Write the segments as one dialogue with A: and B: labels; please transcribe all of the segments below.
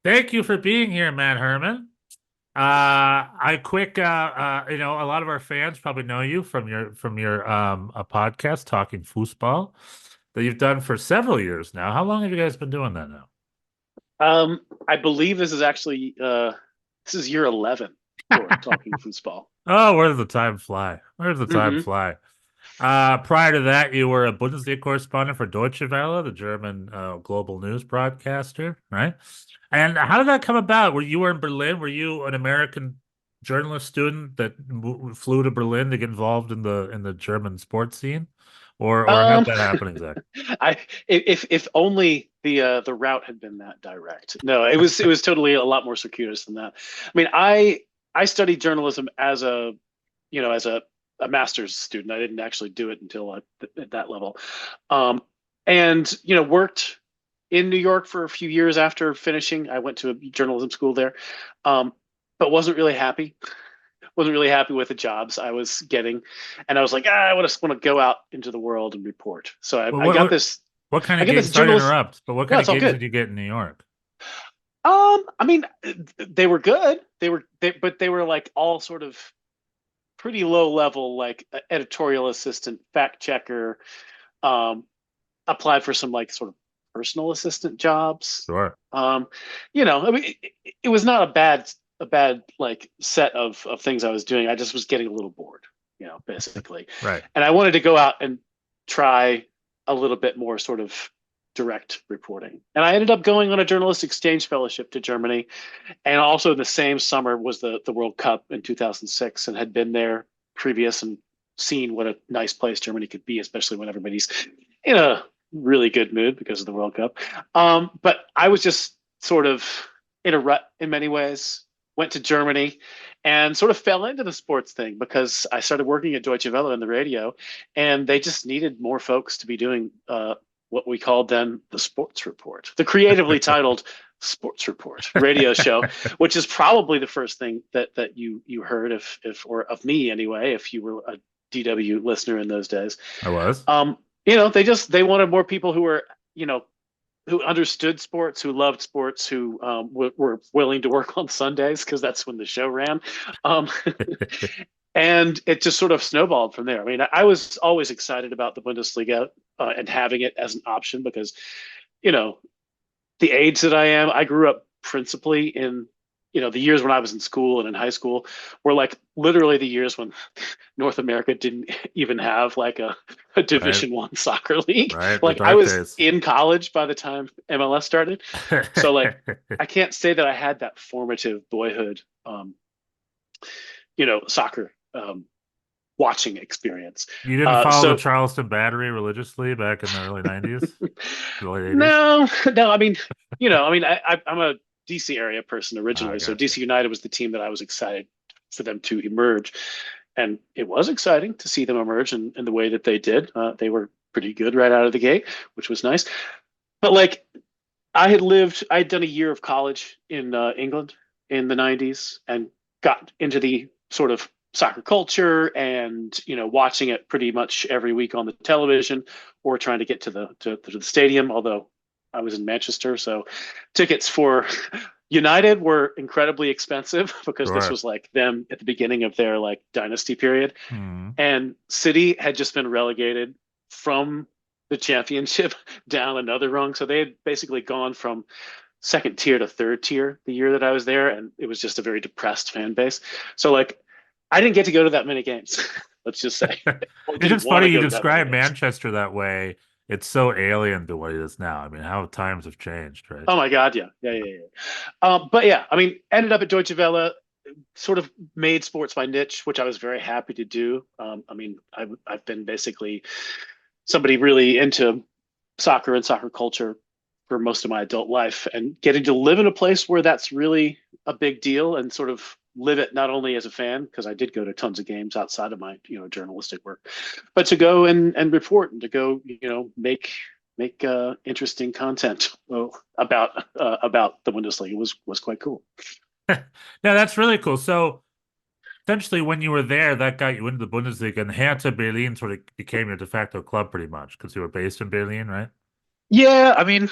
A: Thank you for being here, Matt Hermann. A lot of our fans probably know you from your a podcast, Talking Fussball, that you've done for several years now. How long have you guys been doing that now?
B: I believe this is actually this is year 11 for talking football.
A: Oh, where does the time fly? Where does the time
B: hmm
A: fly? Prior to that, you were a Bundesliga correspondent for Deutsche Welle, the German global news broadcaster, right? And how did that come about? Were in Berlin? Were you an American journalist student that flew to Berlin to get involved in the German sports scene, or how
B: Um,
A: did that happen exactly?
B: I if only the route had been that direct. No, it was totally a lot more circuitous than that. I mean, I studied journalism as a master's student. I didn't actually do it until at that level, um, and worked in New York for a few years after finishing. I went to a journalism school there, um, but wasn't really happy with the jobs I was getting, and I was like, I just want to go out into the world and report. So
A: Well,
B: I got this,
A: what kind
B: I
A: of
B: got
A: gigs?
B: this
A: Sorry to
B: journalist.
A: interrupt, but what
B: No,
A: kind of
B: it's all
A: gigs
B: good.
A: did you get in New York?
B: I mean, they were good. But they were like all sort of pretty low level, like editorial assistant, fact checker. Um, Applied for some like sort of personal assistant jobs.
A: Sure.
B: I mean, it was not a bad like set of things I was doing. I just was getting a little bored, basically.
A: Right.
B: And I wanted to go out and try a little bit more sort of direct reporting. And I ended up going on a journalist exchange fellowship to Germany. And also the same summer was the World Cup in 2006, and had been there previous and seen what a nice place Germany could be, especially when everybody's in a really good mood because of the World Cup. But I was just sort of in a rut in many ways. Went to Germany and sort of fell into the sports thing because I started working at Deutsche Welle in the radio, and they just needed more folks to be doing what we called then the sports report, the creatively titled sports report radio show, which is probably the first thing that you heard, if or of me anyway, if you were a DW listener in those days.
A: I was.
B: They wanted more people who were, who understood sports, who loved sports, who were willing to work on Sundays because that's when the show ran. Um, and it just sort of snowballed from there. I mean, I was always excited about the Bundesliga and having it as an option because, you know, the age that I am, I grew up principally in, the years when I was in school and in high school were like literally the years when North America didn't even have like a
A: Right.
B: Division 1 soccer league.
A: Right. The
B: Like I
A: dark
B: was
A: days.
B: in college by the time MLS started. So like I can't say that I had that formative boyhood, soccer watching experience.
A: You didn't
B: Uh,
A: follow the
B: so
A: Charleston Battery religiously back in the early 90s, the late 80s?
B: No, no. I'm a DC area person
A: Ah, I
B: originally, so
A: gotcha.
B: DC United was the team that I was excited for them to emerge, and it was exciting to see them emerge in the way that they did. They were pretty good right out of the gate, which was nice. But like, I had done a year of college in England in the '90s, and got into the sort of soccer culture, and watching it pretty much every week on the television, or trying to get to the stadium. Although I was in Manchester, so tickets for United were incredibly expensive because this
A: Sure.
B: was like them at the beginning of their like dynasty period,
A: Hmm.
B: and City had just been relegated from the championship down another rung. So they had basically gone from second tier to third tier the year that I was there, and it was just a very depressed fan base. So like, I didn't get to go to that many games. Let's just say, or
A: It's
B: didn't
A: just
B: want
A: funny
B: to
A: you
B: go to that many
A: describe
B: games.
A: Manchester that way. It's so alien to what it is now. I mean, how times have changed, right?
B: Oh my God, yeah, yeah, yeah, yeah. But yeah, I mean, ended up at Deutsche Welle, sort of made sports my niche, which I was very happy to do. I mean, I've been basically somebody really into soccer and soccer culture for most of my adult life, and getting to live in a place where that's really a big deal, and sort of live it not only as a fan, because I did go to tons of games outside of my journalistic work, but to go and report, and to go make interesting content about the Bundesliga was quite cool.
A: Yeah, that's really cool. So essentially, when you were there, that got you into the Bundesliga, and Hertha Berlin sort of became your de facto club pretty much because you were based in Berlin, right?
B: Yeah, I mean,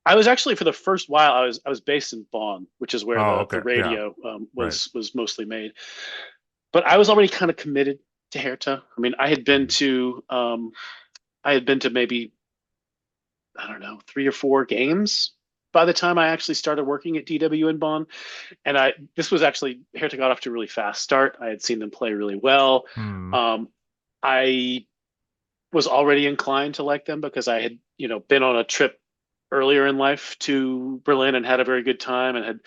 B: I was actually, for the first while, I was based in Bonn, which is where
A: Oh,
B: the
A: okay. Yeah.
B: radio
A: Right.
B: was mostly made. But I was already kind of committed to Hertha. I mean,
A: Mhm.
B: I had been to maybe, I don't know, 3 or 4 games by the time I actually started working at DW in Bonn. And I this was actually, Hertha got off to a really fast start. I had seen them play really well.
A: Hmm.
B: Um, I was already inclined to like them because I had, been on a trip earlier in life to Berlin and had a very good time, and had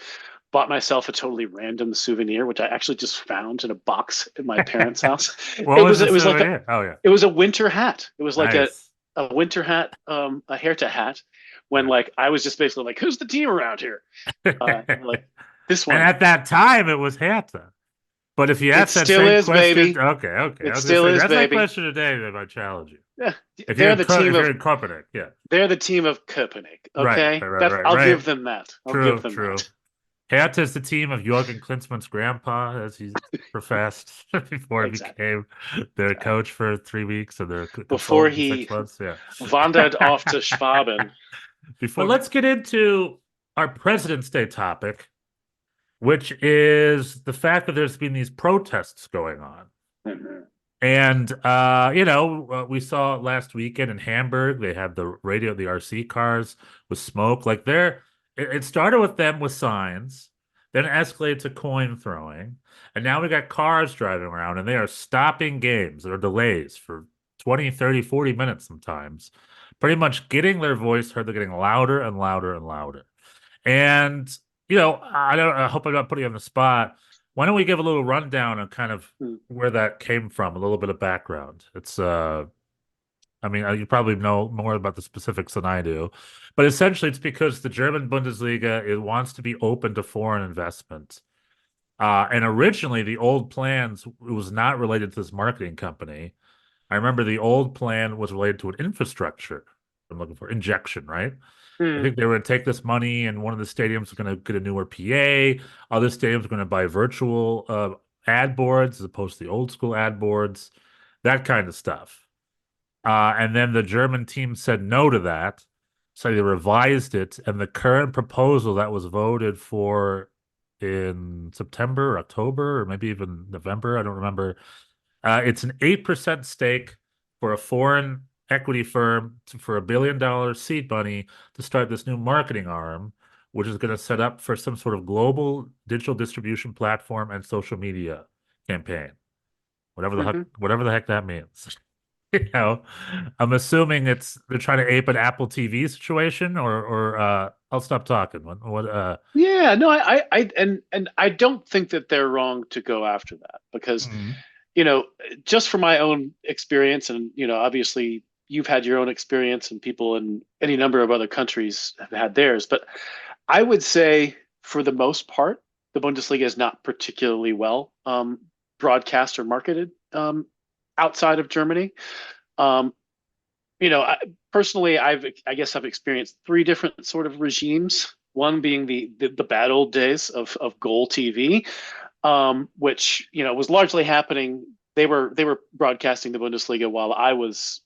B: bought myself a totally random souvenir, which I actually just found in a box at my parents' house.
A: What
B: It
A: was
B: was
A: the
B: it was like
A: souvenir? Oh, yeah.
B: it was a winter hat. It was like
A: Nice.
B: a winter hat, a Hertha hat. When
A: Yeah.
B: like I was just basically like, "Who's the team around here?" And they're like, "This
A: And
B: one."
A: at that time, it was Hertha. But if you
B: It
A: ask that
B: still
A: same
B: is,
A: question,
B: baby.
A: okay, okay. I
B: It
A: was gonna
B: still
A: say
B: is,
A: that's that
B: baby.
A: question today that I challenge you.
B: Yeah,
A: If you're
B: they're the team
A: if you're
B: of
A: in Copenhagen, yeah.
B: they're the team of Köpenick.
A: Right,
B: Okay,
A: right, right,
B: that's
A: right,
B: I'll
A: right.
B: give them that. I'll give
A: True,
B: them
A: true.
B: that.
A: Hertha is the team of Jürgen Klinsmann's grandpa, as he professed before he
B: Exactly.
A: became their
B: Exactly.
A: coach for 3 weeks and their
B: Before
A: consultant for
B: he
A: 6 months. Yeah.
B: wandered off to Schwaben.
A: But let's get into our President's Day topic, which is the fact that there's been these protests going on.
B: Mhm.
A: And we saw last weekend in Hamburg, they had the RC cars with smoke. Like it started with them with signs, then escalated to coin throwing, and now we got cars driving around and they are stopping games or delays for 20, 30, 40 minutes sometimes. Pretty much getting their voice heard. They're getting louder and louder and louder. And I hope I'm not putting you on the spot. Why don't we give a little rundown on kind of
B: Mm.
A: where that came from, a little bit of background. I mean, you probably know more about the specifics than I do, but essentially it's because the German Bundesliga, it wants to be open to foreign investment. And originally the old plans, it was not related to this marketing company. I remember the old plan was related to an infrastructure. I'm looking for injection, right? I
B: Mm.
A: think they were going to take this money, and one of the stadiums was going to get a newer PA. Other stadiums were going to buy virtual ad boards as opposed to the old school ad boards, that kind of stuff. And then the German team said no to that. So they revised it. And the current proposal that was voted for in September, or October, or maybe even November, I don't remember. It's an 8% stake for a foreign equity firm for $1 billion seed money to start this new marketing arm, which is going to set up for some sort of global digital distribution platform and social media campaign,
B: Mhm.
A: whatever the heck that means. You know, I'm assuming they're trying to ape an Apple TV situation, or I'll stop talking. What
B: Yeah, no, and I don't think that they're wrong to go after that because,
A: Mhm.
B: you know, just from my own experience, and obviously you've had your own experience, and people in any number of other countries have had theirs, but I would say for the most part, the Bundesliga is not particularly well broadcast or marketed outside of Germany. Um, I, personally, I guess I've experienced three different sort of regimes. One being the bad old days of Goal TV, which was largely happening. They were broadcasting the Bundesliga while I was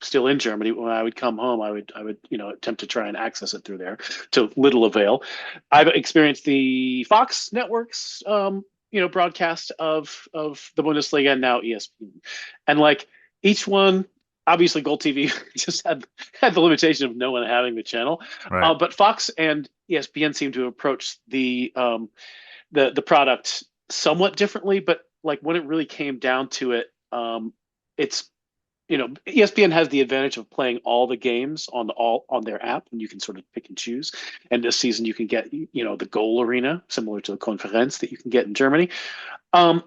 B: still in Germany. When I would come home, I would attempt to try and access it through there, to little avail. I've experienced the Fox networks broadcast of the Bundesliga, and now ESPN, and like each one. Obviously, Gold TV just had the limitation of no one having the channel,
A: Right.
B: but Fox and ESPN seem to approach the product somewhat differently. But like when it really came down to it, it's ESPN has the advantage of playing all the games on their app, and you can sort of pick and choose. And this season, you can get the goal arena, similar to the Conference that you can get in Germany. Um,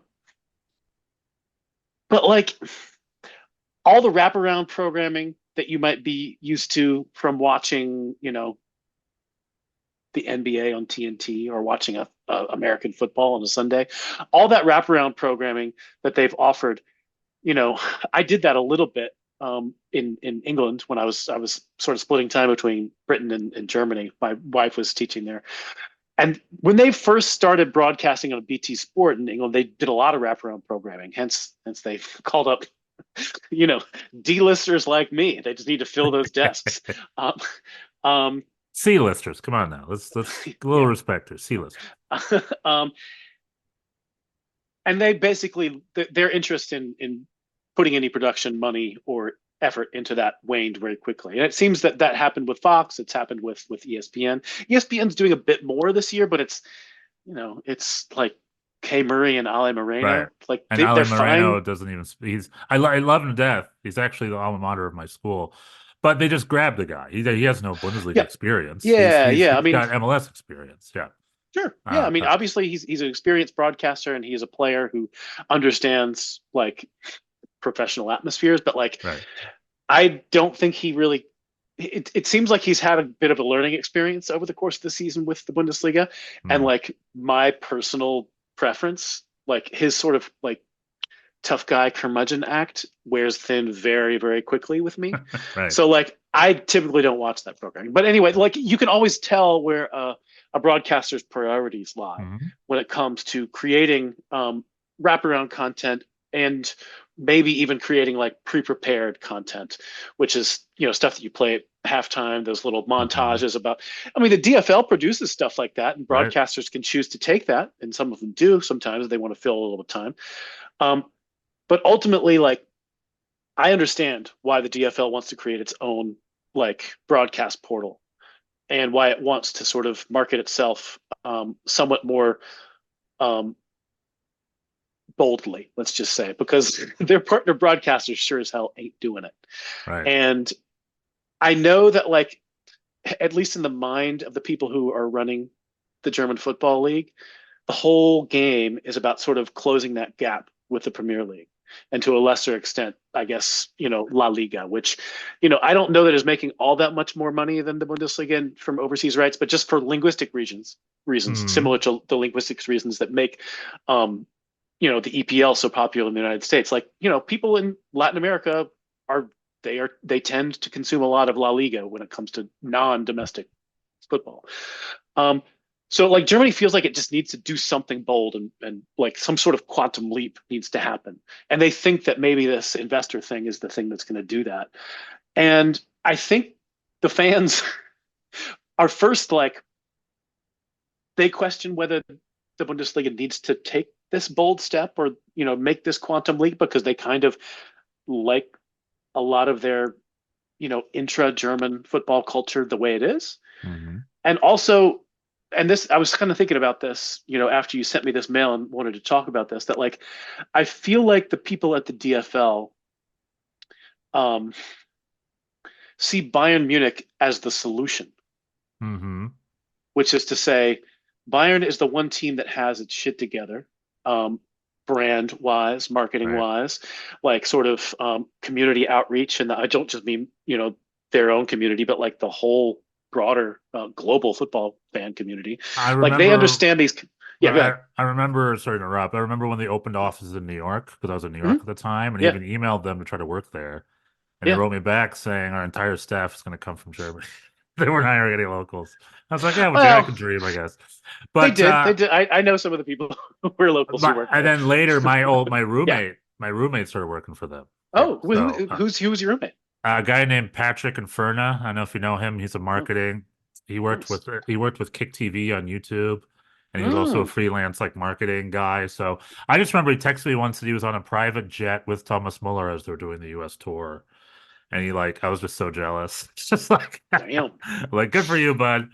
B: but like all the wraparound programming that you might be used to from watching, the NBA on TNT, or watching a American football on a Sunday, all that wraparound programming that they've offered. I did that a little bit in England when I was sort of splitting time between Britain and Germany. My wife was teaching there, and when they first started broadcasting on BT Sport in England, they did a lot of wraparound programming. Hence they called up you know D-listers like me. They just need to fill those desks. Um, um,
A: C-listers. Come on now. Let's a little
B: Yeah.
A: respect here. C-listers.
B: um, and they basically their interest in putting any production money or effort into that waned very quickly. And it seems that that happened with Fox. It's happened with ESPN. ESPN's doing a bit more this year, but it's it's like Kay Murray and Ale
A: Right.
B: Moreno. Like
A: And
B: they're
A: Ali
B: fine.
A: Moreno doesn't even he's I love him to death. He's actually the alma mater of my school. But they just grabbed the guy. He has no Bundesliga
B: Yeah,
A: experience.
B: yeah, yeah. I
A: He's
B: mean,
A: got MLS experience. Yeah.
B: sure. Yeah, I
A: Uh,
B: mean,
A: uh,
B: obviously he's an experienced broadcaster and he's a player who understands like professional atmospheres, but like
A: right.
B: I don't think he really. It seems like he's had a bit of a learning experience over the course of the season with the Bundesliga, and
A: Mm,
B: like my personal preference, like his sort of like tough guy curmudgeon act wears thin very very quickly with me.
A: right.
B: So like I typically don't watch that programming, but anyway, like you can always tell where a broadcaster's priorities lie
A: Mhm.
B: when it comes to creating wraparound content and maybe even creating like pre-prepared content, which is stuff that you play at halftime, those little
A: Mhm.
B: montages about. I mean, the DFL produces stuff like that, and
A: Right.
B: broadcasters can choose to take that, and some of them do. Sometimes they want to fill a little time, um, but ultimately, like I understand why the DFL wants to create its own like broadcast portal and why it wants to sort of market itself somewhat more um, boldly, let's just say, because their partner broadcasters sure as hell ain't doing it.
A: Right.
B: And I know that, like, at least in the mind of the people who are running the German Football League, the whole game is about sort of closing that gap with the Premier League. And to a lesser extent, I guess, La Liga, which, I don't know that is making all that much more money than the Bundesliga from overseas rights, but just for linguistic reasons,
A: Mhm.
B: similar to the linguistics reasons that make um, the EPL so popular in the United States. Like, people in Latin America are they tend to consume a lot of La Liga when it comes to non-domestic football. Um, so like Germany feels like it just needs to do something bold and like some sort of quantum leap needs to happen. And they think that maybe this investor thing is the thing that's going to do that. And I think the fans are first like they question whether the Bundesliga needs to take this bold step or make this quantum leap because they kind of like a lot of their intra-German football culture the way it is.
A: Mhm.
B: And also, and this I was kind of thinking about this, after you sent me this mail and wanted to talk about this, that like I feel like the people at the DFL um, see Bayern Munich as the solution,
A: Mhm.
B: which is to say, Bayern is the one team that has its shit together, brand wise, marketing
A: Right.
B: wise, like sort of community outreach. And I don't just mean, their own community, but like the whole broader global football fan community.
A: I
B: Like they
A: remember
B: understand these. Yeah, go ahead.
A: I remember, sorry to interrupt. I remember when they opened offices in New York because I was in New York
B: Mhm.
A: at the time, and
B: Yeah,
A: even emailed them to try to work there. And they
B: yeah.
A: wrote me back saying our entire staff is going to come from Germany. They weren't hiring any locals. I was like, yeah, which I
B: Well,
A: could dream, I guess.
B: they
A: But
B: did. They did. I know some of the people who were locals who
A: my
B: worked
A: and
B: there.
A: then later,
B: Yeah.
A: my roommate started working for them. Yeah.
B: Oh,
A: So
B: who was your roommate?
A: a guy named Patrick Inferna. I don't know if you know him. He's a
B: Oh,
A: marketing.
B: nice.
A: He worked with Kick TV on YouTube, and he was also a
B: Mm.
A: freelance like marketing guy. So I just remember he texted me once that he was on a private jet with Thomas Muller as they were doing the U.S. tour, and he like I was just so jealous. It's just like
B: Damn.
A: like good for you, bud.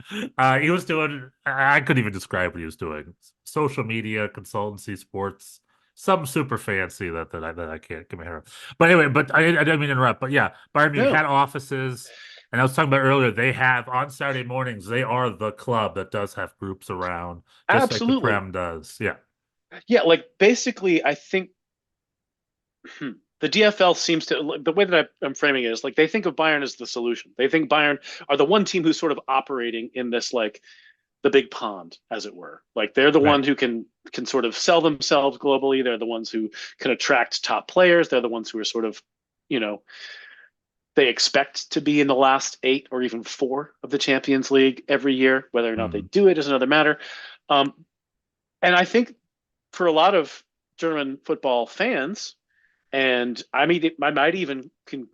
A: He was doing. I couldn't even describe what he was doing. Social media, consultancy, sports, something super fancy that I can't get my hair. But anyway, I didn't mean to interrupt. But yeah, Bayern Munich
B: No,
A: had offices, and I was talking about earlier. They have on Saturday mornings. They are the club that does have groups around, just like the
B: absolutely.
A: Prem does. Yeah,
B: Yeah, like basically, I think the DFL seems to the way that I'm framing it is like they think of Bayern as the solution. They think Bayern are the one team who's sort of operating in this like the big pond, as it were. Like they're the
A: right.
B: one who can sort of sell themselves globally. They're the ones who can attract top players. They're the ones who are sort of, you know, they expect to be in the last eight or even four of the Champions League every year. Whether or not they
A: Mm,
B: do it is another matter. Um, and I think for a lot of German football fans, and I mean, I might even can,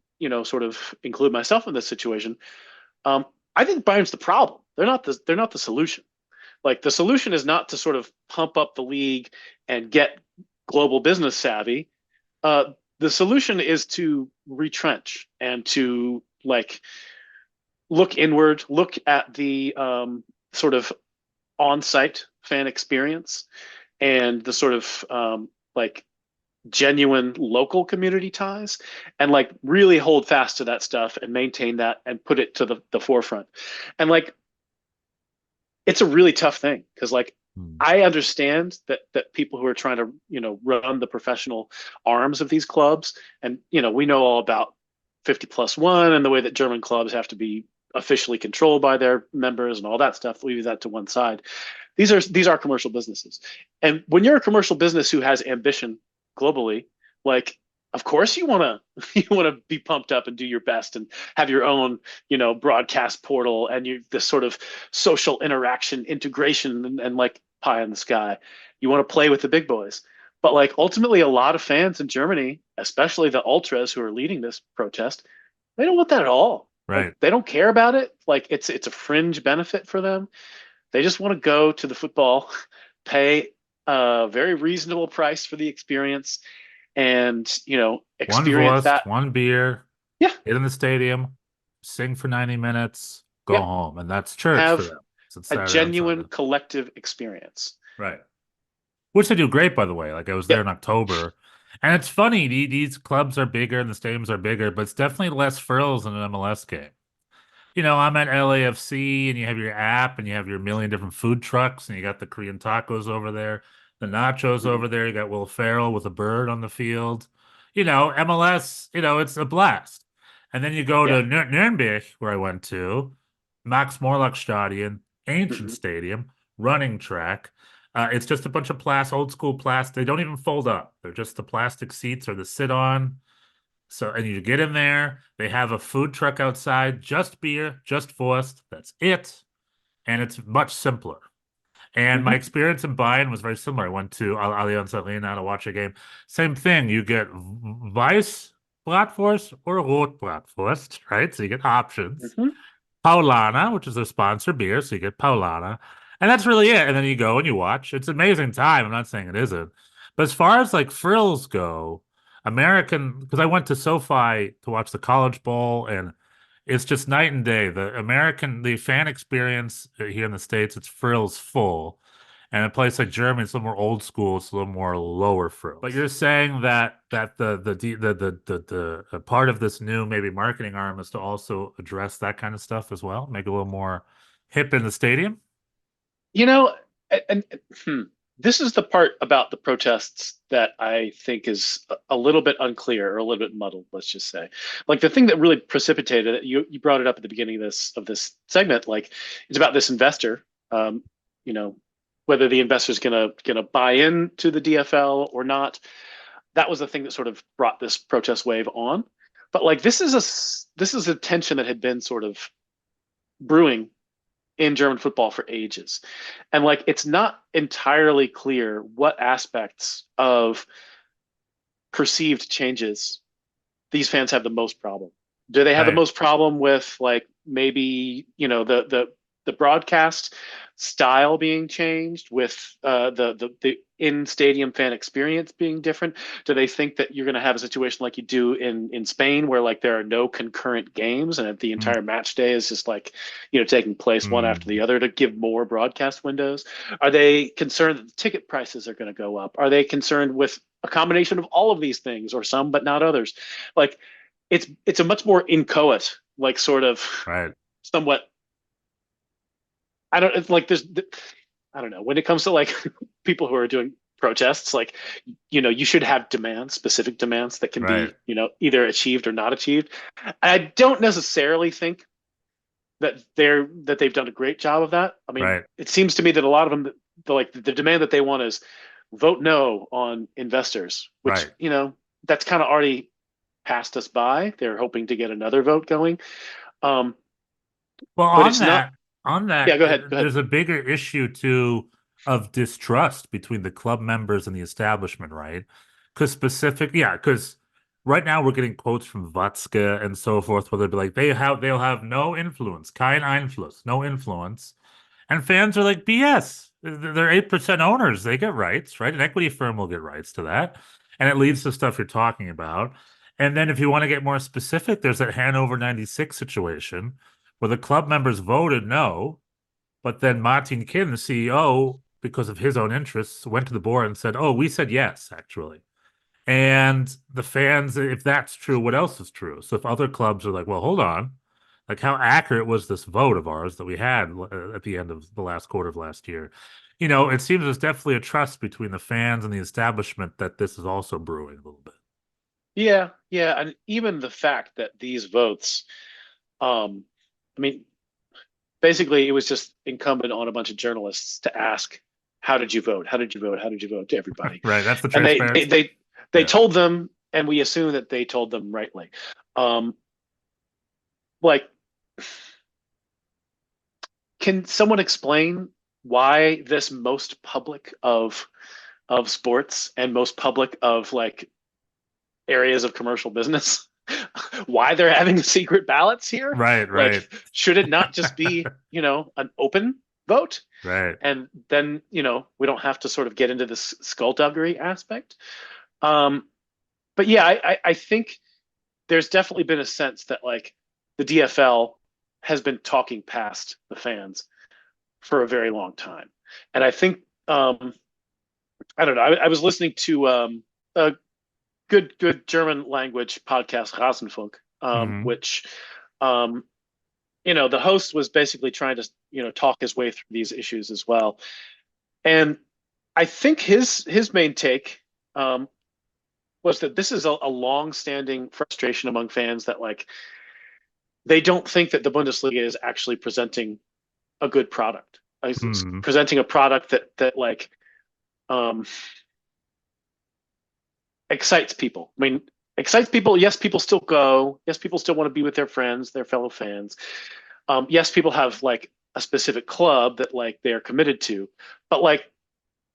B: sort of include myself in this situation. Um, I think Bayern's the problem. They're not the solution. Like the solution is not to sort of pump up the league and get global business savvy. The solution is to retrench and to like look inward, look at the sort of on-site fan experience and the sort of like genuine local community ties and like really hold fast to that stuff and maintain that and put it to the forefront. And like it's a really tough thing because like
A: Hmm.
B: I understand that people who are trying to, run the professional arms of these clubs, and we know all about 50+1 and the way that German clubs have to be officially controlled by their members and all that stuff. Leave that to one side. These are commercial businesses. And when you're a commercial business who has ambition globally, like of course you want to you want to be pumped up and do your best and have your own broadcast portal and you this sort of social interaction integration and like pie in the sky. You want to play with the big boys. But like ultimately a lot of fans in Germany, especially the ultras who are leading this protest, they don't want that at all. Like
A: Right.
B: they don't care about it. Like it's a fringe benefit for them. They just want to go to the football, pay a very reasonable price for the experience, and
A: One
B: experience
A: Wurst,
B: that.
A: one beer,
B: Yeah,
A: get in the stadium, sing for 90 minutes, go
B: yeah.
A: home. And that's church for
B: Have
A: them. So it's
B: a
A: Saturday on
B: genuine
A: Sunday.
B: collective experience.
A: Right. Which they do great, by the way. Like I was there
B: Yep.
A: in October. And it's funny, these clubs are bigger and the stadiums are bigger, but it's definitely less frills than an MLS game. I'm at LAFC and you have your app and you have your million different food trucks and you got the Korean tacos over there, the nachos
B: Mhm.
A: over there. You got Will Ferrell with a bird on the field. MLS, it's a blast. And then you go
B: Yeah.
A: to Nuremberg, where I went to, Max Morlock Stadion, ancient
B: Hmm.
A: stadium, running track. It's just a bunch of old school plastic. They don't even fold up. They're just the plastic seats or the sit on. So, and you get in there, they have a food truck outside, just beer, just Wurst. That's it. And it's much simpler. And my
B: Hmm.
A: experience in Bayern was very similar. I went to Allianz Arena to watch a game. Same thing. You get Weiss Bratwurst or Rot Bratwurst, right? So you get options.
B: Hmm.
A: Paulana, which is their sponsor beer, so you get Paulana. And that's really it. And then you go and you watch. It's an amazing time. I'm not saying it isn't. But as far as like frills go, because I went to SoFi to watch the College Bowl, and it's just night and day. The fan experience here in the States, it's frills full. And a place like Germany, it's a little more old school. It's a little more lower frills. But you're saying that the part of this new maybe marketing arm is to also address that kind of stuff as well, make it a little more hip in the stadium.
B: You know, and hmm, this is the part about the protests that I think is a little bit unclear or a little bit muddled, let's just say. Like the thing that really precipitated it, you brought it up at the beginning of this segment, like it's about this investor, you know, whether the investor's gonna buy into the DFL or not. That was the thing that sort of brought this protest wave on. But like this is a tension that had been sort of brewing in German football for ages. And like it's not entirely clear what aspects of perceived changes these fans have the most problem. Do they have the
A: Right.
B: most problem with like maybe, the broadcast style being changed with the in stadium fan experience being different? Do they think that you're going to have a situation like you do in Spain where like there are no concurrent games and the
A: Mm,
B: entire match day is just like taking place one after
A: mm,
B: the other to give more broadcast windows? Are they concerned that the ticket prices are going to go up? Are they concerned with a combination of all of these things or some but not others? Like it's a much more inchoate, like sort of
A: right.
B: somewhat. I don't. It's like there's. I don't know. When it comes to like people who are doing protests, like you should have demands, specific demands that can
A: Right.
B: be either achieved or not achieved. I don't necessarily think that they've done a great job of that. I mean,
A: Right.
B: it seems to me that a lot of them, the demand that they want is vote no on investors, which
A: Right.
B: that's kind of already passed us by. They're hoping to get another vote going. Um,
A: Well,
B: but it's not.
A: on
B: Yeah,
A: that,
B: go ahead. Go ahead.
A: there's a bigger issue too of distrust between the club members and the establishment, right? Because right now we're getting quotes from Watzke and so forth, where they'll be like, they'll have no influence, kein Einfluss, no influence. And fans are like, BS. They're 8% owners. They get rights, right? An equity firm will get rights to that. And it leads to stuff you're talking about. And then if you want to get more specific, there's that Hanover 96 situation where the club members voted no, but then Martin Kim, the CEO, because of his own interests, went to the board and said, oh, we said yes, actually. And the fans, if that's true, what else is true? So if other clubs are like, well, hold on, like how accurate was this vote of ours that we had at the end of the last quarter of last year? It seems there's definitely a trust between the fans and the establishment that this is also brewing a little bit.
B: Yeah, yeah, and even the fact that these votes, I mean, basically it was just incumbent on a bunch of journalists to ask, how did you vote? How did you vote? How did you vote to everybody?
A: Right. That's the
B: And
A: transparency.
B: they
A: Yeah.
B: told them, and we assume that they told them rightly. Um, like, can someone explain why this most public of sports and most public of like areas of commercial business, why they're having secret ballots here?
A: Right, right,
B: Like, should it not just be, an open vote?
A: right.
B: And then, we don't have to sort of get into this skullduggery aspect. Um, but yeah, I think there's definitely been a sense that like the DFL has been talking past the fans for a very long time. And I think I don't know. I was listening to a good German language podcast, Rasenfunk,
A: Hmm.
B: which um, the host was basically trying to talk his way through these issues as well. And I think his main take was that this is a long-standing frustration among fans that like they don't think that the Bundesliga is actually presenting a good product. It's
A: Hmm.
B: presenting a product that like um, excites people. I mean, excites people. Yes, people still go. Yes, people still want to be with their friends, their fellow fans. Yes, people have like a specific club that like they're committed to, but like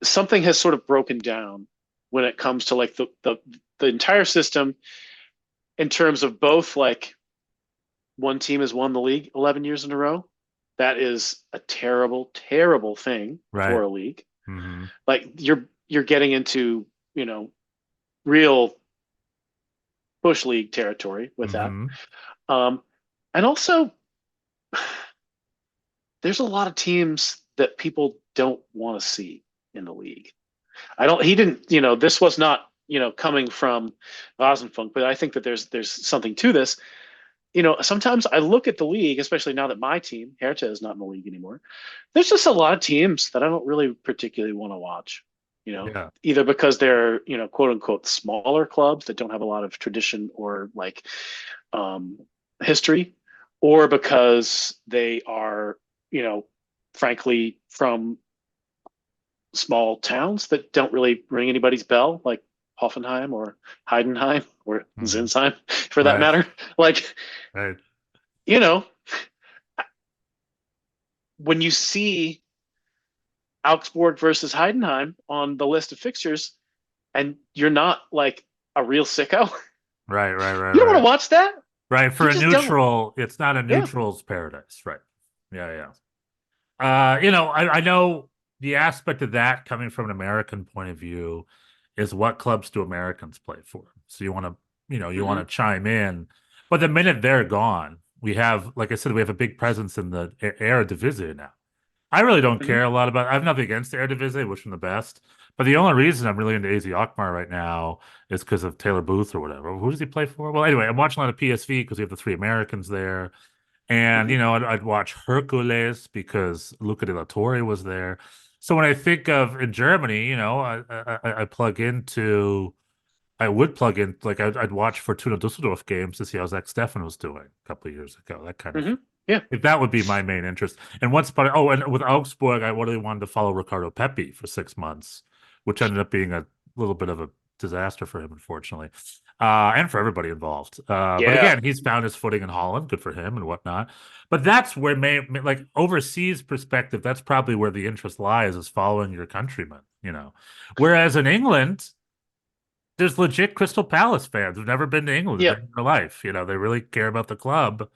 B: something has sort of broken down when it comes to like the entire system in terms of both like one team has won the league 11 years in a row. That is a terrible, terrible thing for
A: Right.
B: a league.
A: Hmm.
B: Like you're getting into, real bush league territory with that.
A: Hmm.
B: Um, and also there's a lot of teams that people don't want to see in the league. He didn't, this was not, coming from Rasenfunk, but I think that there's something to this. Sometimes I look at the league, especially now that my team, Hertha, is not in the league anymore. There's just a lot of teams that I don't really particularly want to watch,
A: Yeah.
B: either because they're, quote unquote, smaller clubs that don't have a lot of tradition or like um, history, or because they are, frankly, from small towns that don't really ring anybody's bell, like Hoffenheim or Heidenheim or
A: Hmm.
B: Zinsheim, for that
A: Right.
B: matter. Like,
A: Right.
B: you know, when you see Augsburg versus Heidenheim on the list of fixtures, and you're not like a real sicko,
A: Right. Right. Right.
B: you don't want
A: Right.
B: to watch that.
A: Right.
B: You
A: For a
B: just don't.
A: neutral, it's not a
B: Yeah.
A: neutral's paradise. Right. Yeah. Yeah. I know the aspect of that coming from an American point of view is what clubs do Americans play for? So you want
B: Hmm.
A: to chime in, but the minute they're gone, we have, like I said, we have a big presence in the Eredivisie now. I really don't
B: Hmm.
A: care a lot about. I have nothing against the Eredivisie. I wish them the best. But the only reason I'm really into AZ Alkmaar right now is because of Taylor Booth or whatever. Who does he play for? Well, anyway, I'm watching a lot of PSV because we have the three Americans there. And,
B: Hmm.
A: I'd watch Hercules because Luca de la Torre was there. So when I think of in Germany, I plug into, I would plug in, like I'd watch Fortuna Dusseldorf games to see how Zach Steffen was doing a couple of years ago. That kind of
B: Hmm.
A: thing.
B: Yeah.
A: If that would be my main interest. And once upon, oh, and with Augsburg, I really wanted to follow Ricardo Pepi for 6 months, which ended up being a little bit of a disaster for him, unfortunately, and for everybody involved. But
B: Yeah.
A: again, he's found his footing in Holland. Good for him and whatnot. But that's where like overseas perspective, that's probably where the interest lies is following your countrymen. Whereas in England, there's legit Crystal Palace fans who've never been to England a
B: Yeah.
A: day in their life. They really care about the club.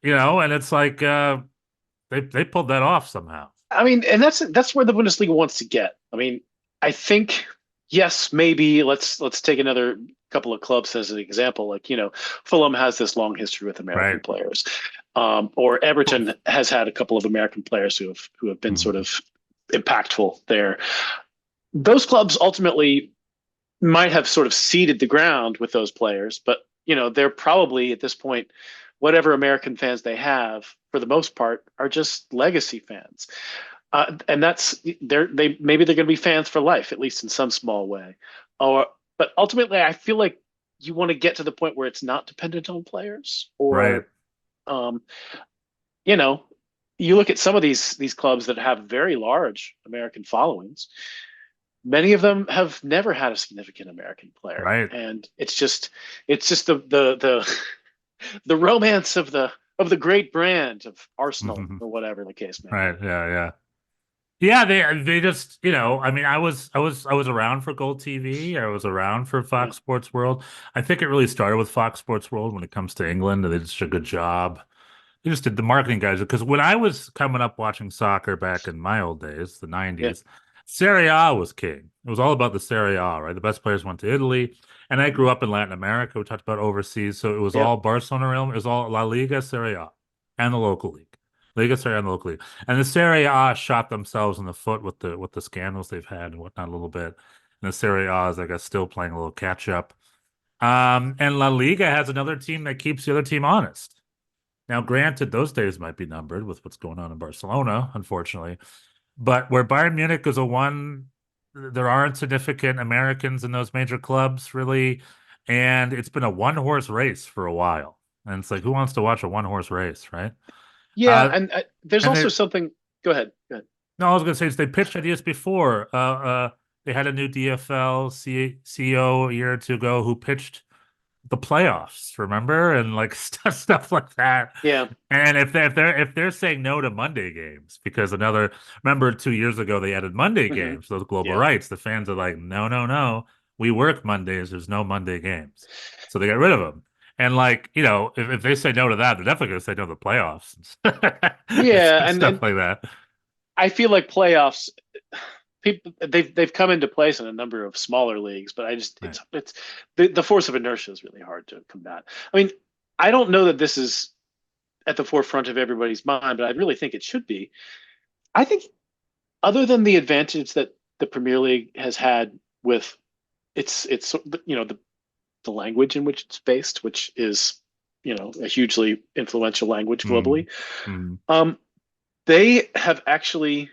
A: And it's like they pulled that off somehow.
B: I mean, and that's where the Bundesliga wants to get. I mean, I think yes, maybe let's take another couple of clubs as an example. Like, Fulham has this long history with American
A: Right.
B: players, or Everton has had a couple of American players who have been sort
A: Mhm.
B: of impactful there. Those clubs ultimately might have sort of seeded the ground with those players, but they're probably at this point, whatever American fans they have, for the most part, are just legacy fans, and that's they maybe they're going to be fans for life, at least in some small way. Or, but ultimately, I feel like you want to get to the point where it's not dependent on players,
A: Right.
B: or um, you know, you look at some of these clubs that have very large American followings. Many of them have never had a significant American player,
A: Right.
B: and it's just the romance of the great brand of Arsenal
A: Mhm.
B: or whatever the case may
A: Right.
B: be.
A: Yeah. Yeah. Yeah, they just, I mean, I was around for Gold TV. I was around for
B: Yeah,
A: Fox Sports World. I think it really started with Fox Sports World when it comes to England, and they did such a good job. They just did the marketing guys because when I was coming up watching soccer back in my old days, the
B: yeah,
A: 90s, Serie A was king. It was all about the Serie A, right? The best players went to Italy. And I grew up in Latin America. We talked about overseas. So it was
B: yeah.
A: all Barcelona, Real, it was all La Liga, Serie A, and the local league. Liga Serie A and the local league. And the Serie A shot themselves in the foot with the scandals they've had and whatnot a little bit. And the Serie A is, I guess, still playing a little catch up. And La Liga has another team that keeps the other team honest. Now, granted, those days might be numbered with what's going on in Barcelona, unfortunately. But where Bayern Munich is a one, there aren't significant Americans in those major clubs, really. And it's been a one-horse race for a while. And it's like, who wants to watch a one-horse race, right?
B: Yeah,
A: Uh,
B: and there's
A: and
B: also
A: they,
B: something. Go ahead. Go ahead.
A: no, I was going to say is they pitched ideas before. They had a new DFL CEO a year or two ago who pitched the playoffs, remember? And like stuff like that.
B: Yeah.
A: And if they're saying no to Monday games because remember 2 years ago they added Monday
B: Hmm.
A: games, those global
B: Yeah.
A: rights, the fans are like, no, no, no, we work Mondays, there's no Monday games. So they got rid of them. And like, if they say no to that, they're definitely gonna say no to the playoffs
B: Yeah,
A: and
B: and
A: stuff like that.
B: I feel like playoffs, people they've come into place in a number of smaller leagues, but I just
A: Right.
B: it's the force of inertia is really hard to combat. I mean, I don't know that this is at the forefront of everybody's mind, but I really think it should be. I think other than the advantage that the Premier League has had with its the language in which it's based, which is a hugely influential language
A: Mm,
B: globally.
A: mm,
B: Um, they have actually,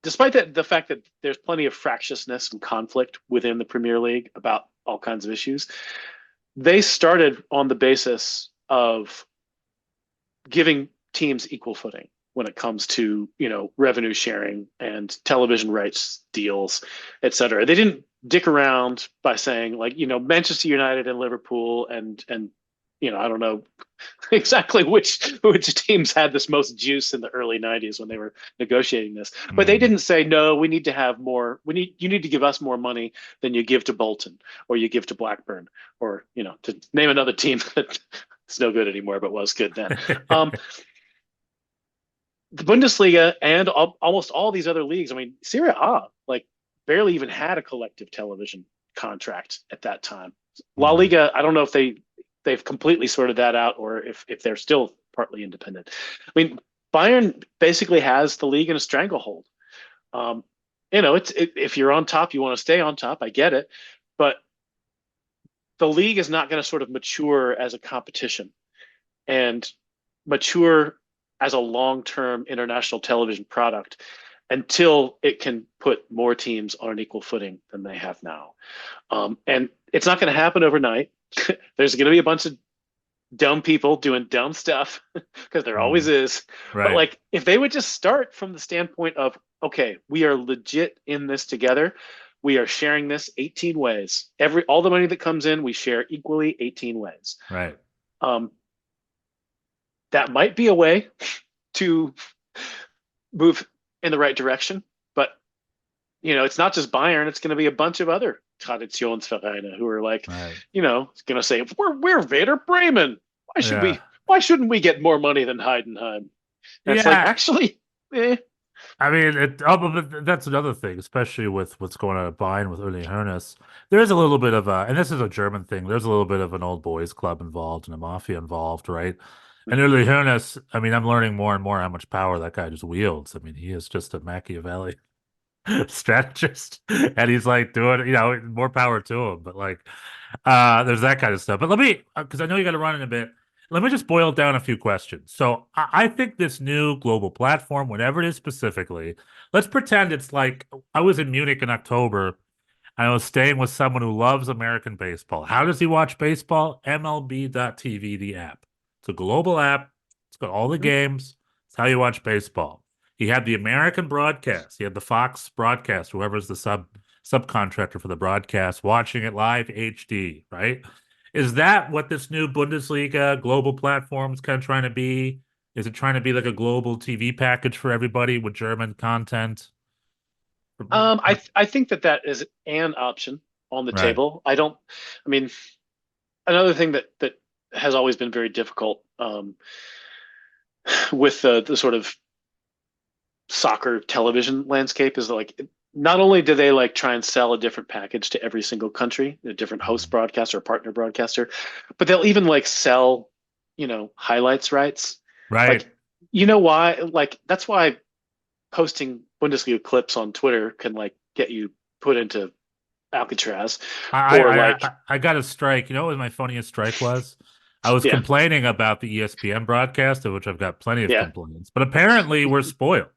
B: despite the fact that there's plenty of fractiousness and conflict within the Premier League about all kinds of issues, they started on the basis of giving teams equal footing when it comes to revenue sharing and television rights deals, et cetera. They didn't dick around by saying, like, Manchester United and Liverpool and I don't know exactly which teams had this most juice in the early 90s when they were negotiating this, but they
A: mm.
B: didn't say, no, we need to have more, you need to give us more money than you give to Bolton or you give to Blackburn, or to name another team that it's no good anymore but was good then. um, the Bundesliga and almost all these other leagues, I mean, Serie A, like, barely even had a collective television contract at that time. La
A: Mm.
B: Liga, I don't know if they've completely sorted that out, or if they're still partly independent. I mean, Bayern basically has the league in a stranglehold. Um, if you're on top, you want to stay on top. I get it, but the league is not going to sort of mature as a competition and mature as a long-term international television product until it can put more teams on an equal footing than they have now. And it's not going to happen overnight. There's going to be a bunch of dumb people doing dumb stuff because there always
A: Mm.
B: is. But
A: Right.
B: like, if they would just start from the standpoint of, okay, we are legit in this together. We are sharing this 18 ways. All the money that comes in, we share equally 18 ways.
A: Right.
B: Um, that might be a way to move in the right direction. But it's not just Bayern; it's going to be a bunch of other Traditionsvereine who are like,
A: Right.
B: going to say we're Werder Bremen.
A: Yeah.
B: Why shouldn't we get more money than Heidenheim? And it's like
A: Yeah.
B: actually,
A: I mean, but that's another thing, especially with what's going on at Bayern with Uli Hoeneß. There's a little bit of a, and this is a German thing. There's a little bit of an old boys club involved and a mafia involved, right? And Uli Hoeneß, I mean, I'm learning more and more how much power that guy just wields. I mean, he is just a Machiavelli strategist, and he's like doing, more power to him. But like, there's that kind of stuff. But let me, because I know you got to run in a bit. Let me just boil down a few questions. So I think this new global platform, whatever it is specifically, let's pretend it's like I was in Munich in October. I was staying with someone who loves American baseball. How does he watch baseball? MLB.TV, the app. It's a global app. It's got all the games. It's how you watch baseball. He had the American broadcast. He had the Fox broadcast, whoever's the subcontractor for the broadcast, watching it live HD, right? Is that what this new Bundesliga global platform is kind of trying to be? Is it trying to be like a global TV package for everybody with German content?
B: I think that is an option on the
A: Right.
B: table. I don't. I mean, another thing that has always been very difficult with the sort of soccer television landscape is that, like, not only do they like try and sell a different package to every single country, a different host
A: Mhm.
B: broadcaster or partner broadcaster, but they'll even like sell, highlights rights.
A: Right.
B: Like, you know why? Like that's why posting Bundesliga clips on Twitter can like get you put into Alcatraz,
A: I,
B: or
A: I
B: like,
A: I I got a strike. You know what my funniest strike was? I was
B: yeah,
A: complaining about the ESPN broadcast, of which I've got plenty of
B: yeah,
A: complaints. But apparently we're spoiled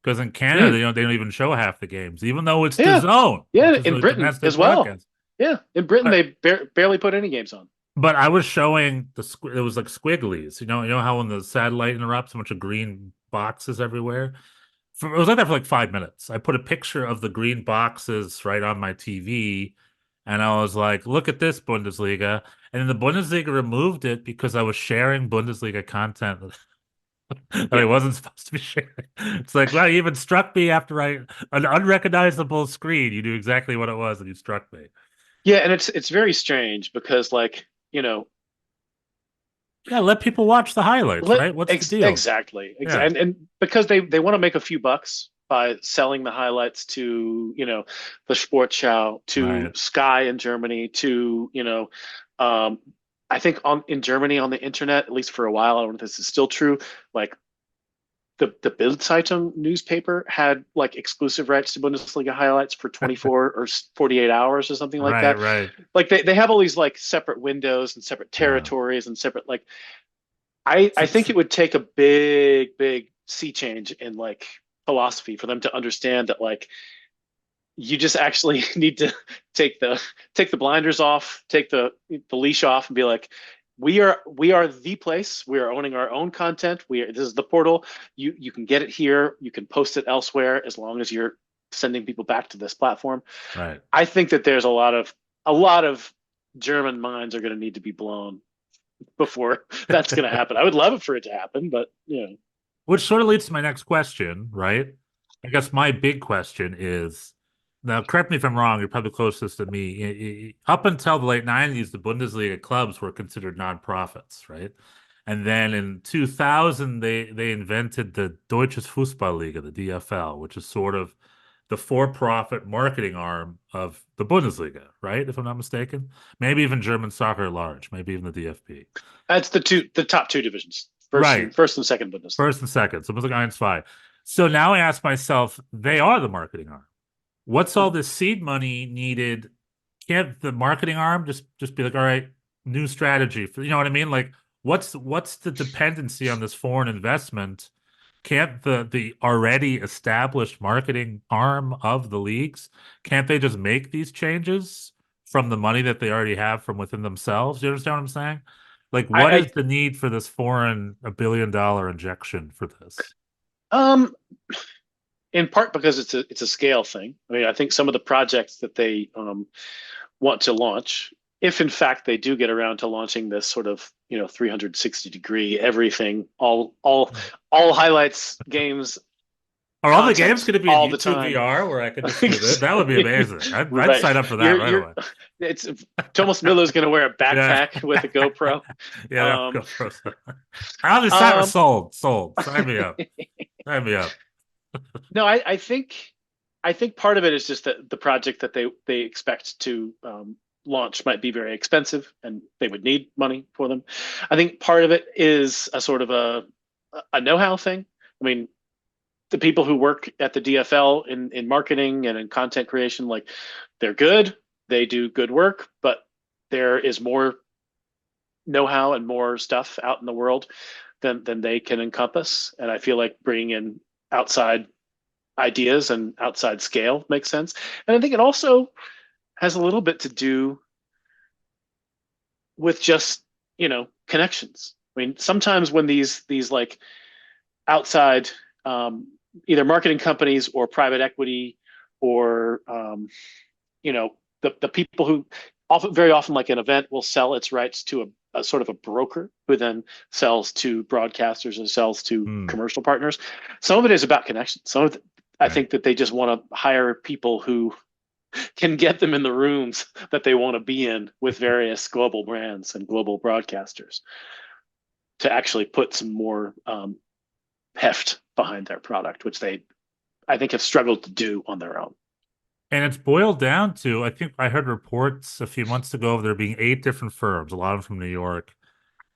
A: because in Canada
B: mm,
A: they don't even show half the games, even though it's the
B: yeah,
A: zone,
B: yeah.
A: which is
B: In
A: the
B: Britain
A: domestic
B: as well.
A: broadcast.
B: Yeah, in Britain
A: But
B: they barely put any games on.
A: I was showing it was like squigglies. You know how when the satellite interrupts, a bunch of green boxes everywhere. It was like that for like 5 minutes. I put a picture of the green boxes right on my TV, and I was like, "Look at this Bundesliga." And then the Bundesliga removed it because I was sharing Bundesliga content that I
B: Yeah,
A: wasn't supposed to be sharing. It's like, well, you even struck me after an unrecognizable screen. You knew exactly what it was, and you struck me.
B: yeah, and it's very strange because like
A: Yeah, let people watch the highlights, right? What's the deal?
B: exactly,
A: Yeah,
B: and because they want to make a few bucks by selling the highlights to the Sportschau, to
A: right.
B: Sky in Germany, to um, I think on in Germany on the internet, at least for a while, I don't know if this is still true. Like the Bild Zeitung newspaper had like exclusive rights to Bundesliga highlights for 24 or 48 hours or something like
A: Right,
B: that.
A: right.
B: Like they have all these like separate windows and separate
A: Yeah.
B: territories and separate like I think it would take a big sea change in like philosophy for them to understand that like you just actually need to take the blinders off, take the leash off, and be like, we are the place. We are owning our own content. This is the portal. You can get it here. You can post it elsewhere as long as you're sending people back to this platform.
A: Right.
B: I think that there's a lot of German minds are going to need to be blown before that's going to happen. I would love it for it to happen, but
A: Which sort of leads to my next question, right? I guess my big question is now, correct me if I'm wrong, you're probably closest to me. Up until the late 90s, the Bundesliga clubs were considered nonprofits, right? And then in 2000, they invented the Deutsches Fußballliga, the DFL, which is sort of the for-profit marketing arm of the Bundesliga, right? If I'm not mistaken. Maybe even German soccer at large, maybe even the DFB.
B: that's the top two divisions, first
A: Right.
B: and first and second Bundesliga.
A: First and second. So Bundesliga 1, 5. So now I ask myself, they are the marketing arm. What's all this seed money needed? Can't the marketing arm just be like, all right, new strategy for, you know what I mean? Like, what's the dependency on this foreign investment? Can't the already established marketing arm of the leagues, can't they just make these changes from the money that they already have from within themselves? Do you understand what I'm saying? Like, what is
B: I
A: the need for this foreign $1 billion injection for this?
B: um in part because it's a scale thing. I mean, I think some of the projects that they want to launch, if in fact they do get around to launching this sort of 360 degree everything, all highlights games
A: Are all the games
B: content
A: going to be in
B: all the
A: YouTube
B: time.
A: VR where I can just do this? That would be amazing. I'd
B: Right.
A: sign up for that right
B: You're
A: away.
B: it's Thomas Miller's going to wear a
A: Yeah.
B: backpack with a GoPro.
A: Yeah, there we
B: Um,
A: go. I'll just sign
B: um,
A: sold. Sign me up. Sign me up.
B: no, I think part of it is just that the project that they expect to launch might be very expensive, and they would need money for them. I think part of it is a sort of a know-how thing. I mean, the people who work at the DFL in marketing and in content creation, like they're good, they do good work, but there is more know-how and more stuff out in the world than they can encompass. And I feel like bringing in outside ideas and outside scale makes sense. And I think it also has a little bit to do with just, connections. I mean, sometimes when these like outside either marketing companies or private equity or the people who very often like an event will sell its rights to a sort of a broker who then sells to broadcasters and sells to
A: Hmm.
B: commercial partners. Some of it is about connections. I
A: Right.
B: think that they just want to hire people who can get them in the rooms that they want to be in with various global brands and global broadcasters to actually put some more heft behind their product, which they, I think, have struggled to do on their own.
A: And it's boiled down to, I think I heard reports a few months ago of there being 8 different firms, a lot of them from New York,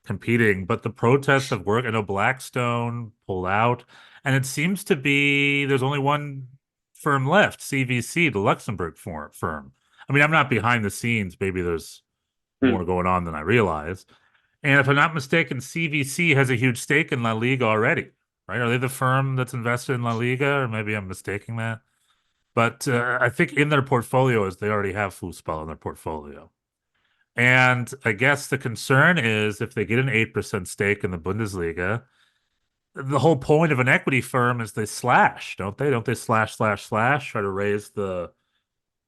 A: competing, but the protests have worked. I know Blackstone pulled out, and it seems to be there's only one firm left, CVC, the Luxembourg firm. I mean, I'm not behind the scenes. Maybe there's
B: Hmm.
A: more going on than I realize. And if I'm not mistaken, CVC has a huge stake in La Liga already, right? Are they the firm that's invested in La Liga, or maybe I'm mistaking that? But I think in their portfolio is they already have Fussball in their portfolio. And I guess the concern is if they get an 8% stake in the Bundesliga, the whole point of an equity firm is they slash, don't they? Don't they slash, try to raise the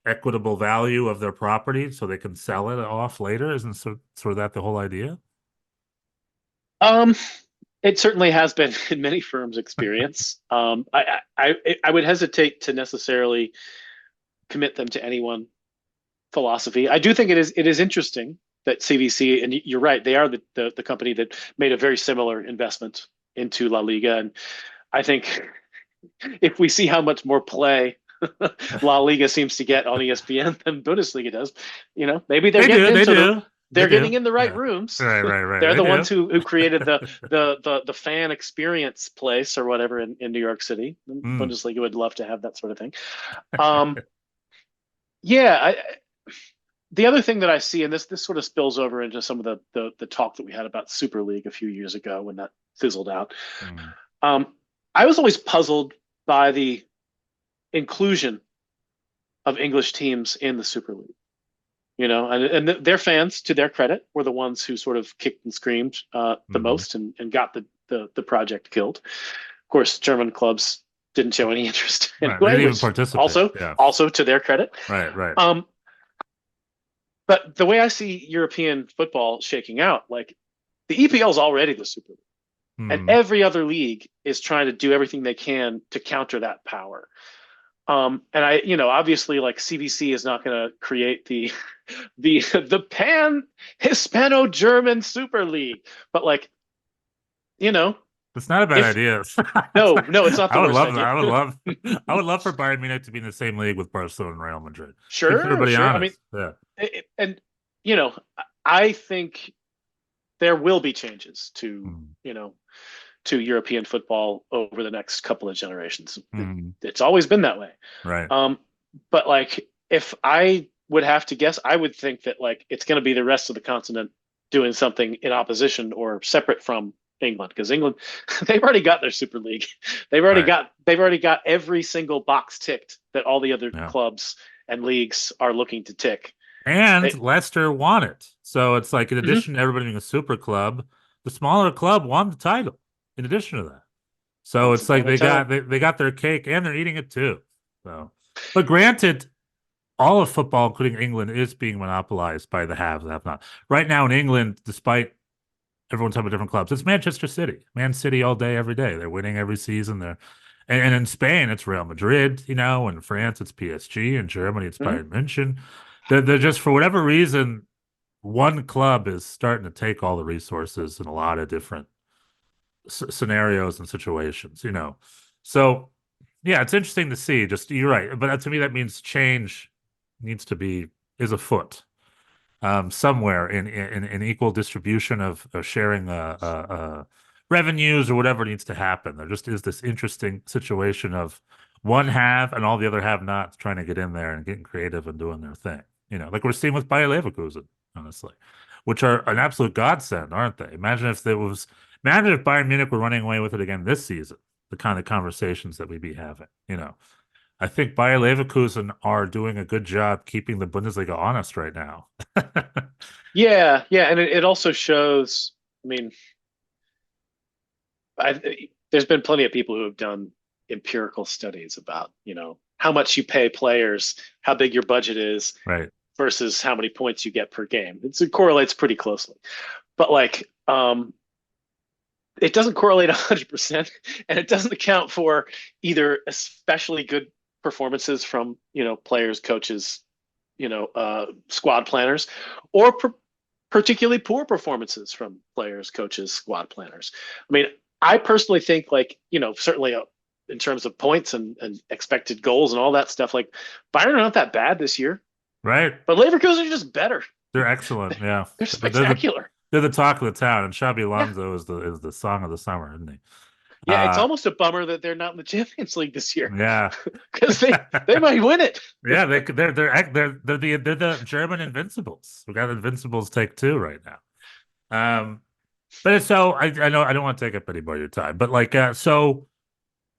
A: equitable value of their property so they can sell it off later? Isn't sort of that the whole idea?
B: Um, it certainly has been in many firms' experience. I would hesitate to necessarily commit them to any one philosophy. I do think it is interesting that CVC, and you're right, they are the company that made a very similar investment into La Liga, and I think if we see how much more play La Liga seems to get on ESPN than Bundesliga does, maybe they're
A: They
B: getting
A: do, they
B: into the
A: do, they
B: they're getting
A: do.
B: in the right
A: Yeah.
B: rooms.
A: Right.
B: They're
A: They
B: the ones
A: do.
B: who created the fan experience place or whatever in New York City.
A: Hmm.
B: Bundesliga would love to have that sort of thing. Um, yeah, the other thing that I see, and this sort of spills over into some of the talk that we had about Super League a few years ago when that fizzled out.
A: Hmm.
B: Um, I was always puzzled by the inclusion of English teams in the Super League. And their fans, to their credit, were the ones who sort of kicked and screamed the
A: Hmm.
B: most and got the project killed. Of course, German clubs didn't show any interest
A: Right. They
B: anyway,
A: didn't even
B: which
A: participate.
B: also
A: Yeah.
B: also to their credit.
A: Right.
B: Um, but the way I see European football shaking out, like the EPL is already the Super League, and
A: Hmm.
B: every other league is trying to do everything they can to counter that power. And obviously, like CVC is not going to create the pan Hispano German Super League, but like, you know,
A: It's not a bad
B: if
A: idea.
B: no, it's not the
A: I would
B: worst
A: love that.
B: idea.
A: I would love for Bayern Munich to be in the same league with Barcelona and Real Madrid. Keeps
B: Sure,
A: everybody
B: sure. I mean,
A: honest. Yeah.
B: and you know, I think there will be changes to
A: Mm.
B: European football over the next couple of generations.
A: Mm.
B: It's always been that way.
A: Right.
B: But like, if I would have to guess, I would think that like it's going to be the rest of the continent doing something in opposition or separate from England, because England, they've already got their Super League.
A: Right.
B: They've already got every single box ticked that all the other
A: Yeah.
B: clubs and leagues are looking to tick.
A: And
B: They,
A: Leicester won it. So it's like, in
B: Mhm.
A: addition to everybody being a super club, the smaller club won the title in addition to that. So
B: Once
A: it's like
B: upon a time.
A: they got their cake and they're eating it too. So, but granted, all of football, including England, is being monopolized by the haves and have not. Right now in England, despite everyone's talking about different clubs, it's Manchester City. Man City all day, every day. They're winning every season. And in Spain, it's Real Madrid, in France, it's PSG, in Germany, it's
B: Mhm.
A: Bayern München. They're just, for whatever reason, one club is starting to take all the resources in a lot of different scenarios and situations. So, yeah, it's interesting to see. Just you're right, but to me, that means change needs to be is afoot somewhere in equal distribution of sharing revenues or whatever needs to happen. There just is this interesting situation of one have and all the other have nots trying to get in there and getting creative and doing their thing. Like we're seeing with Bayer Leverkusen, honestly, which are an absolute godsend, aren't they? Imagine if Bayern Munich were running away with it again this season, the kind of conversations that we'd be having. I think Bayer Leverkusen are doing a good job keeping the Bundesliga honest right now.
B: Yeah, yeah, and it also shows. I mean, there's been plenty of people who have done empirical studies about, how much you pay players, how big your budget is
A: Right.
B: versus how many points you get per game. It correlates pretty closely, but it doesn't correlate 100%, and it doesn't account for either especially good performances from players, coaches, squad planners, or particularly poor performances from players, coaches, squad planners. I mean, I personally think, certainly in terms of points and expected goals and all that stuff, like Bayern are not that bad this year,
A: Right.
B: but Leverkusen are just better.
A: They're excellent. Yeah.
B: They're
A: They're the
B: spectacular.
A: they're the talk of the town, and Xabi
B: Yeah.
A: Alonso is the song of the summer, isn't he?
B: Yeah, it's almost a bummer that they're not in the Champions League this year
A: Yeah.
B: because they might win it.
A: Yeah, they're the German Invincibles. We got Invincibles take two right now. But so I know I don't want to take up any more of your time, but so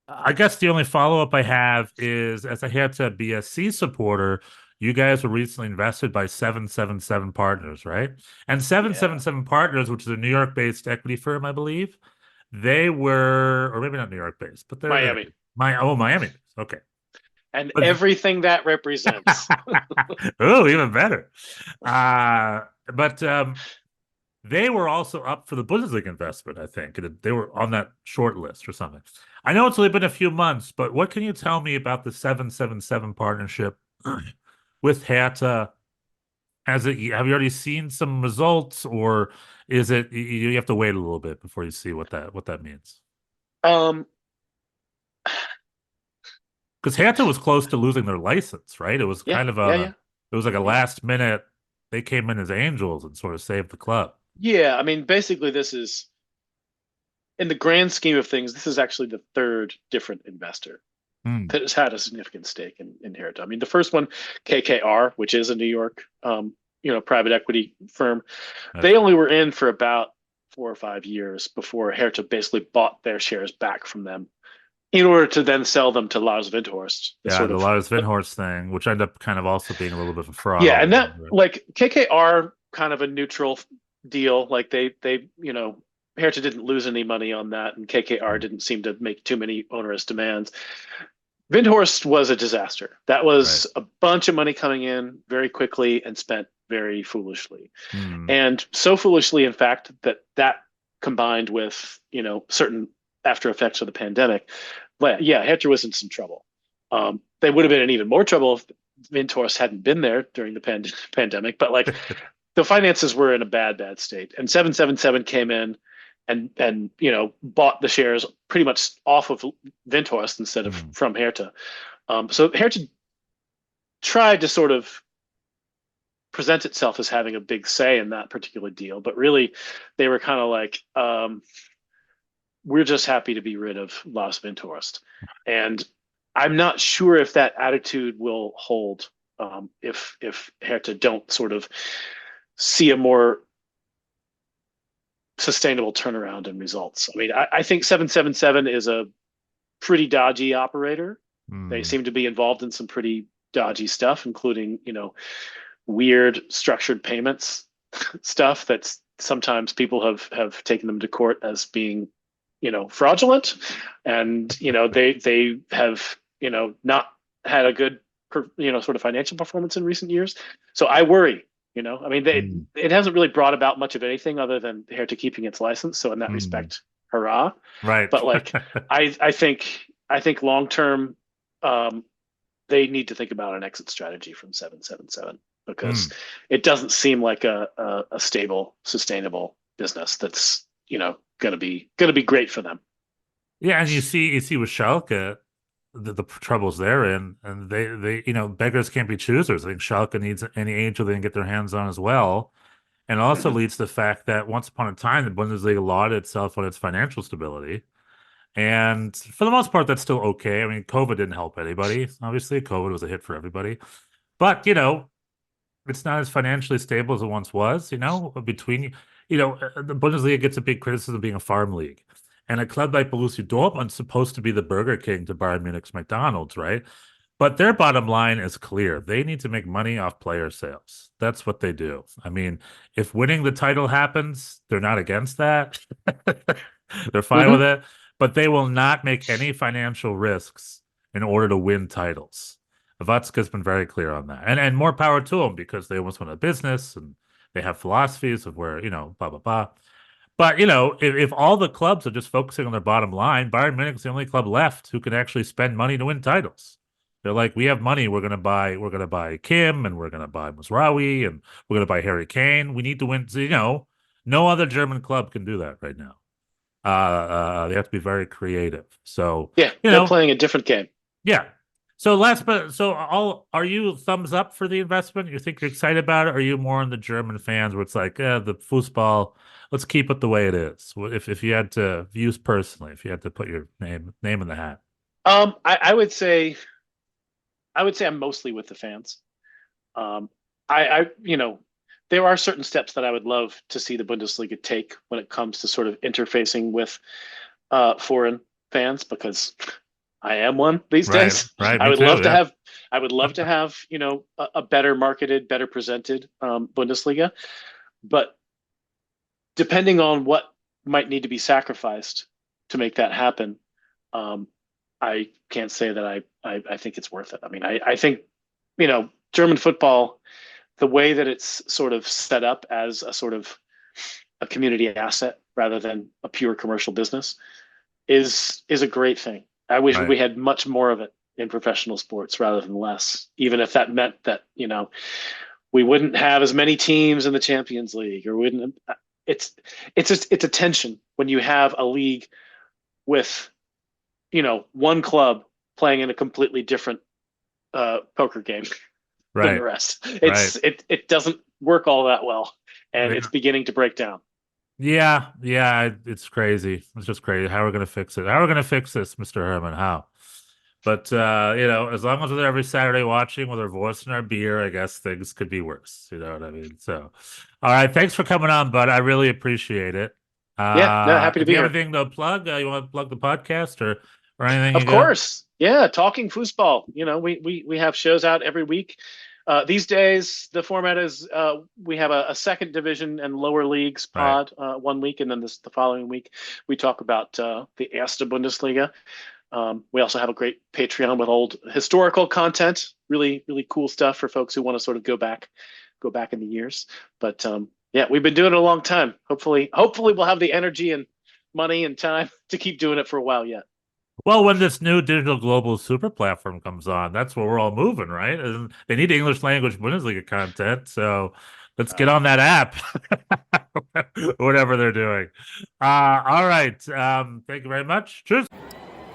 A: I guess the only follow-up I have is as a Hertha BSC supporter, you guys were recently invested by 777 Partners, right? And
B: Yeah,
A: 777 Partners, which is a New York-based equity firm, I believe, they were, or maybe not New York-based, but they're
B: Miami
A: Miami. Okay.
B: and
A: But
B: everything that represents.
A: oh, even better. But they were also up for the Bundesliga investment, I think. They were on that short list or something. I know it's only been a few months, but what can you tell me about the 777 partnership with Hertha? Have you already seen some results, or is it you have to wait a little bit before you see what that means?
B: Um,
A: Because Hertha was close to losing their license, right? It was
B: yeah,
A: kind of
B: yeah,
A: a
B: yeah,
A: it was like a
B: yeah.
A: last minute. They came in as angels and sort of saved the club.
B: Yeah, I mean, basically, this is in the grand scheme of things, this is actually the third different investor
A: Hmm.
B: that has had a significant stake in Hertha. I mean, the first one, KKR, which is a New York, private equity firm,
A: That's
B: they
A: right.
B: only were in for about 4 or 5 years before Hertha basically bought their shares back from them in order to then sell them to Lars Windhorst. The
A: Yeah,
B: sort
A: the
B: of
A: Lars Vinhorst thing, which ended up kind of also being a little bit of a fraud
B: yeah,
A: all
B: and that
A: around, right?
B: like KKR kind of a neutral deal. Like they Hertha didn't lose any money on that, and KKR
A: Mm.
B: didn't seem to make too many onerous demands. Windhorst was a disaster. That
A: Right.
B: was a bunch of money coming in very quickly and spent very foolishly.
A: Hmm.
B: And so foolishly, in fact, that combined with, certain after effects of the pandemic, but yeah, Hertha was in some trouble. They would have been in even more trouble if Windhorst hadn't been there during the pandemic. But the finances were in a bad state, and 777 came in and bought the shares pretty much off of Windhorst instead of
A: Hmm.
B: from Hertha. So Hertha tried to sort of present itself as having a big say in that particular deal, but really they were kind of like, we're just happy to be rid of Lars Windhorst. And I'm not sure if that attitude will hold if Hertha don't sort of see a more sustainable turnaround in results. I mean, I think 777 is a pretty dodgy operator. They
A: Hmm.
B: seem to be involved in some pretty dodgy stuff, including, weird structured payments stuff that's sometimes people have taken them to court as being, fraudulent. And, they have, not had a good, sort of financial performance in recent years. So I worry. I mean,
A: Hmm.
B: it hasn't really brought about much of anything other than Hertha keeping its license. So in that
A: Hmm.
B: respect, hurrah.
A: Right.
B: But I think I think long term, um, they need to think about an exit strategy from 777 because
A: Hmm.
B: it doesn't seem like a stable, sustainable business that's going to be great for them.
A: Yeah, and you see with Schalke the troubles they're in, and they beggars can't be choosers. I think Schalke needs any angel they can get their hands on as well, and also
B: Mhm.
A: leads to the fact that once upon a time the Bundesliga lauded itself on its financial stability, and for the most part that's still okay. I mean, COVID didn't help anybody. Obviously, COVID was a hit for everybody, but it's not as financially stable as it once was, the Bundesliga gets a big criticism of being a farm league. And a club like Borussia Dortmund's supposed to be the Burger King to Bayern Munich's McDonald's, right? But their bottom line is clear. They need to make money off player sales. That's what they do. I mean, if winning the title happens, they're not against that. They're fine with
B: Mhm.
A: it, but they will not make any financial risks in order to win titles. Vatska's been very clear on that. And more power to them because they almost want a business and they have philosophies of where, blah, blah, blah. But, if all the clubs are just focusing on their bottom line, Bayern Munich's the only club left who can actually spend money to win titles. They're like, we have money. We're gonna buy Kim, and we're gonna buy Mazraoui, and we're gonna buy Harry Kane. We need to win. So, no other German club can do that right now. They have to be very creative. So,
B: Yeah, they're playing a different game.
A: yeah. So all are you thumbs up for the investment? You think you're excited about it? Or are you more on the German fans where it's like, the Fussball, let's keep it the way it is? If you had to views personally, if you had to put your name in the hat.
B: I would say I'm mostly with the fans. Um, I there are certain steps that I would love to see the Bundesliga take when it comes to sort of interfacing with foreign fans because I am one these
A: Right,
B: days.
A: right.
B: I
A: Me
B: would
A: too.
B: love to
A: Yeah.
B: have I would love to have, a better marketed, better presented Bundesliga, but depending on what might need to be sacrificed to make that happen, um, I can't say that I think it's worth it. I mean, I think, German football, the way that it's sort of set up as a sort of a community asset rather than a pure commercial business is a great thing. I wish
A: Right.
B: we had much more of it in professional sports rather than less, even if that meant that, we wouldn't have as many teams in the Champions League or wouldn't. It's it's a tension when you have a league with, one club playing in a completely different poker game than the
A: Right.
B: rest.
A: Right.
B: It doesn't work all that well, and it's
A: Yeah.
B: beginning to break down.
A: Yeah. Yeah. It's crazy. It's just crazy. How are we gonna fix it? How are we gonna fix this, Mr. Herman? How? But as long as we're there every Saturday watching with our voice and our beer, I guess things could be worse. You know what I mean? So, all right, thanks for coming on, bud. I really appreciate it.
B: Yeah, no, happy to
A: Do
B: be
A: you have
B: here.
A: anything to plug? You want to plug the podcast or anything
B: Of
A: you got?
B: course. Yeah, talking foosball. We have shows out every week. These days, the format is we have a second division and lower leagues
A: Right.
B: pod one week, and then the following week we talk about the Erste Bundesliga. We also have a great Patreon with old historical content, really really cool stuff for folks who want to sort of go back in the years. But yeah, we've been doing it a long time. Hopefully we'll have the energy and money and time to keep doing it for a while yet.
A: Well, when this new digital global super platform comes on, that's where we're all moving, right? And they need English language Bundesliga content, so let's get
B: Uh,
A: on that app, whatever they're doing. All right. Thank you very much. Cheers.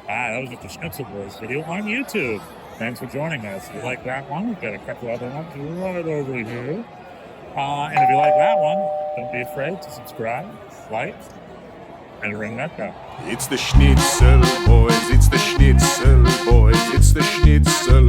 A: That was just a Schnitzel Boys video on YouTube. Thanks for joining us. If you like that one, we've got a couple other ones right over here. And if you like that one, don't be afraid to subscribe, like, and ring that bell.
C: It's the Schnitzel boys, it's the Schnitzel boys, it's the Schnitzel